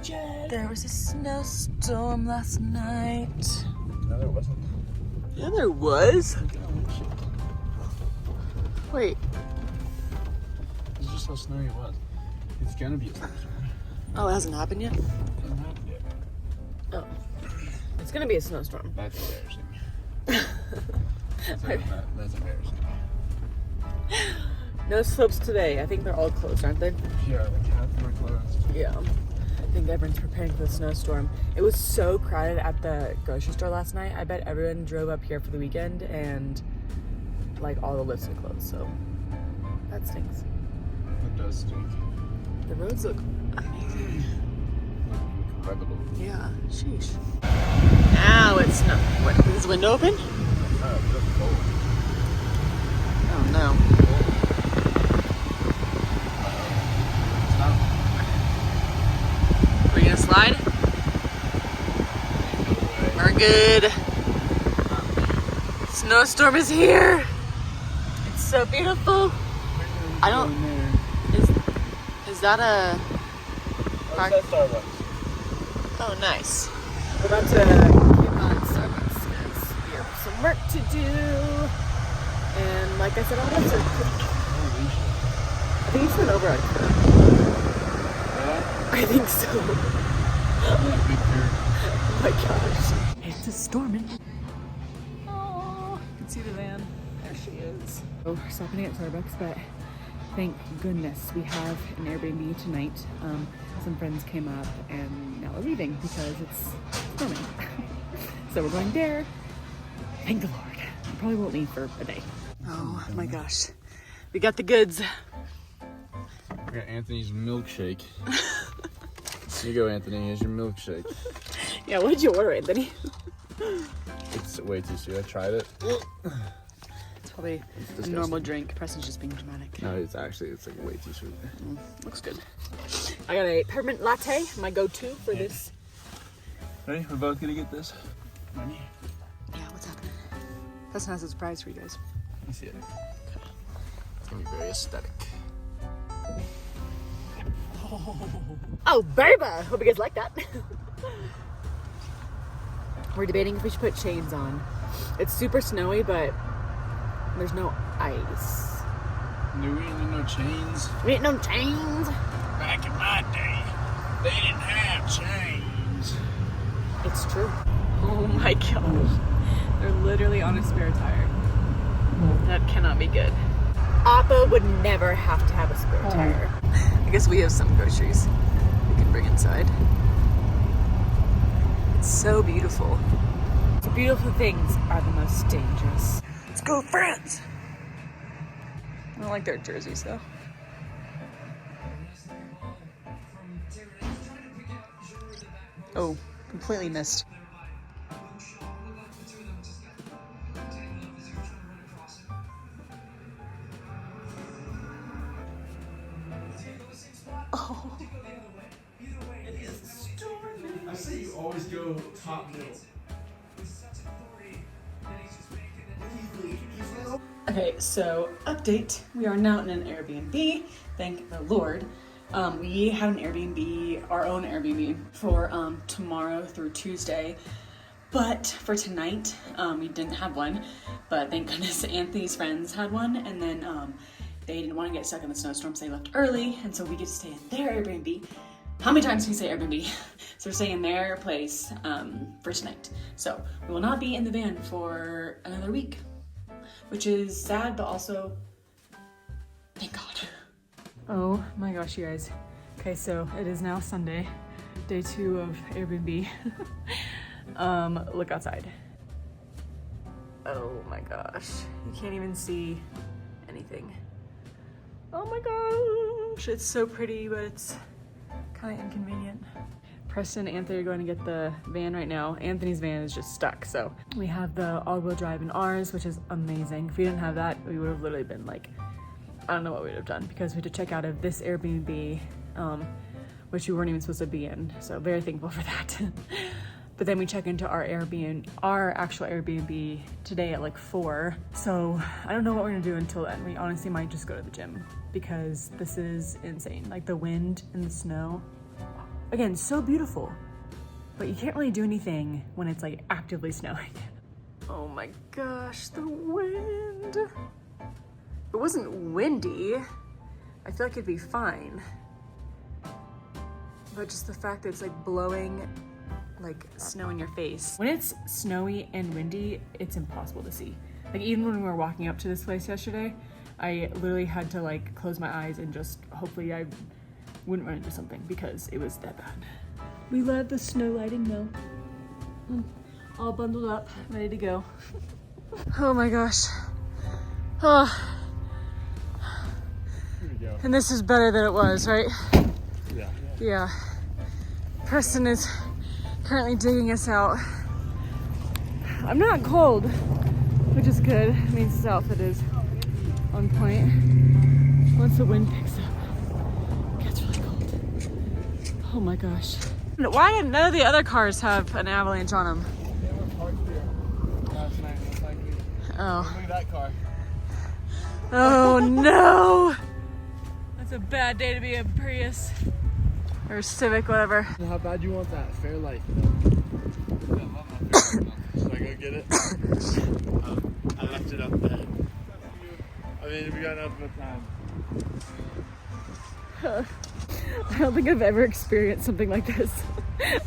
Jet. There was a snowstorm last night. No, there wasn't. Yeah, there was. Wait. This is just how snowy it was. It's gonna be a snowstorm. Oh, it hasn't happened yet? It hasn't happened yet. Oh. It's gonna be a snowstorm. That's embarrassing. That's embarrassing. No slopes today. I think they're all closed, aren't they? Yeah, like half of them are closed. Yeah. I think everyone's preparing for the snowstorm. It was so crowded at the grocery store last night. I bet everyone drove up here for the weekend and like all the lifts are closed, so that stinks. It does stink. The roads look amazing. Incredible. Yeah, sheesh. Now it's snow. What, is this window open? Oh, it's cold. Oh no. Are we gonna slide? We're good. Snowstorm is here. It's so beautiful. I don't. Is that a? Park? That's Starbucks. Oh, nice. We're about to get on Starbucks because we have some work to do. And like I said, all this are. I think it's an override curve. Yeah? I think so. Big curve. Oh my gosh. It's a storming. Oh, you can see the van. There she is. Oh, we're stopping at Starbucks, but thank goodness we have an Airbnb tonight. Some friends came up and now we're leaving because it's storming. So we're going there. Thank the Lord. We probably won't leave for a day. Oh my gosh. We got the goods. We got Anthony's milkshake. Here you go, Anthony. Here's your milkshake. Yeah, what did you order, Anthony? It's way too sweet. I tried it. It's probably a normal drink. Preston's just being dramatic. No, it's like way too sweet. Looks good. I got a peppermint latte, my go-to for this. Ready? We're both gonna get this. Ready? Yeah, what's happening? Preston has a surprise for you guys. Let me see it. It's gonna be very aesthetic. Oh, baby! Hope you guys like that. We're debating if we should put chains on. It's super snowy, but there's no ice. No, we ain't no chains. We ain't no chains. Back in my day, they didn't have chains. It's true. Oh my gosh. They're literally on a spare tire. That cannot be good. Appa would never have to have a spare tire. I guess we have some groceries we can bring inside. It's so beautiful. The beautiful things are the most dangerous. Let's go, France! I don't like their jerseys though. Oh, completely missed. Oh. I say you always go top middle. Okay, so update. We are now in an Airbnb. Thank the Lord. We had an Airbnb, our own Airbnb, for tomorrow through Tuesday. But for tonight, we didn't have one. But thank goodness Anthony's friends had one. And then they didn't want to get stuck in the snowstorm, so they left early. And so we get to stay in their Airbnb. How many times do we say Airbnb? So we're staying in their place for tonight. So we will not be in the van for another week, which is sad, but also, thank God. Oh my gosh, you guys. Okay, so it is now Sunday, day 2 of Airbnb. Look outside. Oh my gosh. You can't even see anything. Oh my gosh, it's so pretty, but it's kind of inconvenient. Preston and Anthony are going to get the van right now. Anthony's van is just stuck, so we have the all-wheel drive in ours, which is amazing. If we didn't have that, we would have literally been like, I don't know what we would have done, because we had to check out of this Airbnb, which we weren't even supposed to be in, so very thankful for that. But then we check into our actual Airbnb today at like 4. So I don't know what we're gonna do until then. We honestly might just go to the gym because this is insane. Like the wind and the snow, again, so beautiful, but you can't really do anything when it's like actively snowing. Oh my gosh, the wind. If it wasn't windy, I feel like it'd be fine. But just the fact that it's like blowing like snow in your face. When it's snowy and windy, it's impossible to see. Like even when we were walking up to this place yesterday, I literally had to like close my eyes and just hopefully I wouldn't run into something because it was that bad. We love the snow lighting though. All bundled up, ready to go. Oh my gosh. Oh. Here we go. And this is better than it was, right? Yeah. Yeah. Preston is currently digging us out. I'm not cold, which is good. It means this outfit is on point. Once the wind picks up, it gets really cold. Oh my gosh. Why didn't none of the other cars have an avalanche on them? They were parked here last night, most likely. Oh. Look at that car. Oh no! That's a bad day to be a Prius. Or Civic, whatever. How bad you want that Fairlight though? Should I go get it? I left it up there. I mean, we got enough time. I don't think I've ever experienced something like this. I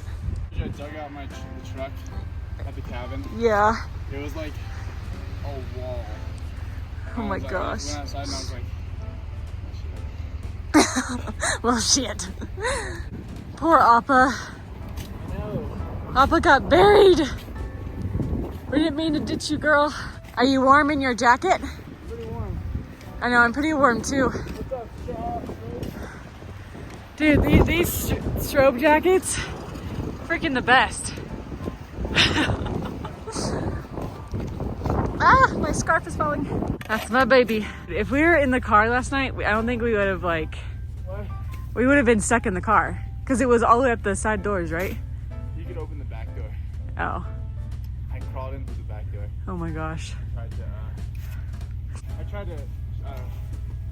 dug out the truck at the cabin. Yeah. It was like a wall. Oh my gosh. I went outside and I was like, Well, shit. Poor Appa. Appa got buried. We didn't mean to ditch you, girl. Are you warm in your jacket? pretty warm. I know, I'm pretty warm too. What's up, Shaw? Dude, these strobe jackets, freaking the best. Ah, my scarf is falling. That's my baby. If we were in the car last night, I don't think we would have like, What? we would have been stuck in the car. Because it was all the way up the side doors, right? You could open the back door. Oh. I crawled into the back door. Oh my gosh. I tried to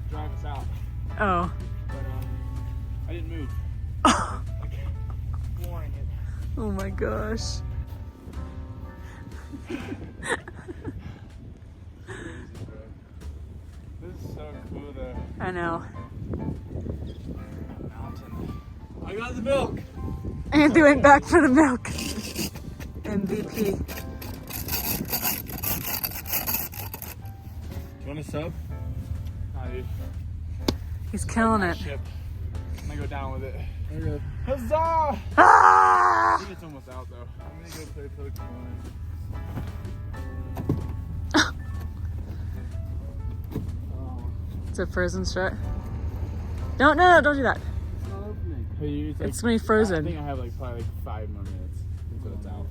drive us out, Oh. but I didn't move. Like, flooring it. Oh my gosh. This is so cool though. I know. Mountain. I got the milk. Anthony went back for the milk. MVP. You want a sub? Nah, dude. He's killing it. Ship. I'm gonna go down with it. Okay. Huzzah! Ah! I think it's almost out though. I'm gonna go play Pokemon. It's a frozen strut. No, don't do that. It's not opening. Hey, It's gonna be frozen. I think I have like probably like 5 more minutes until it's out.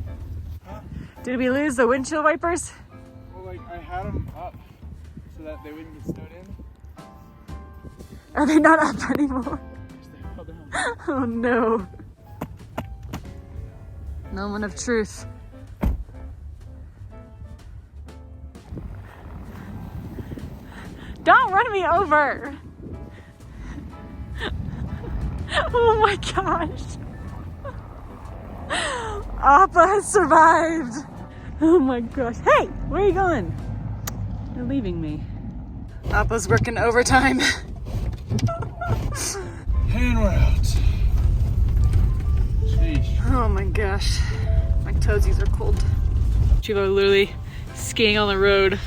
Did we lose the windshield wipers? Well, like I had them up so that they wouldn't get snowed in. Are they not up anymore? They fell down. Oh no. Moment of truth. Don't run me over. Oh my gosh. Appa has survived. Oh my gosh. Hey, where are you going? You're leaving me. Appa's working overtime. And we're out. Sheesh. Oh my gosh. My toesies are cold. People are literally skiing on the road.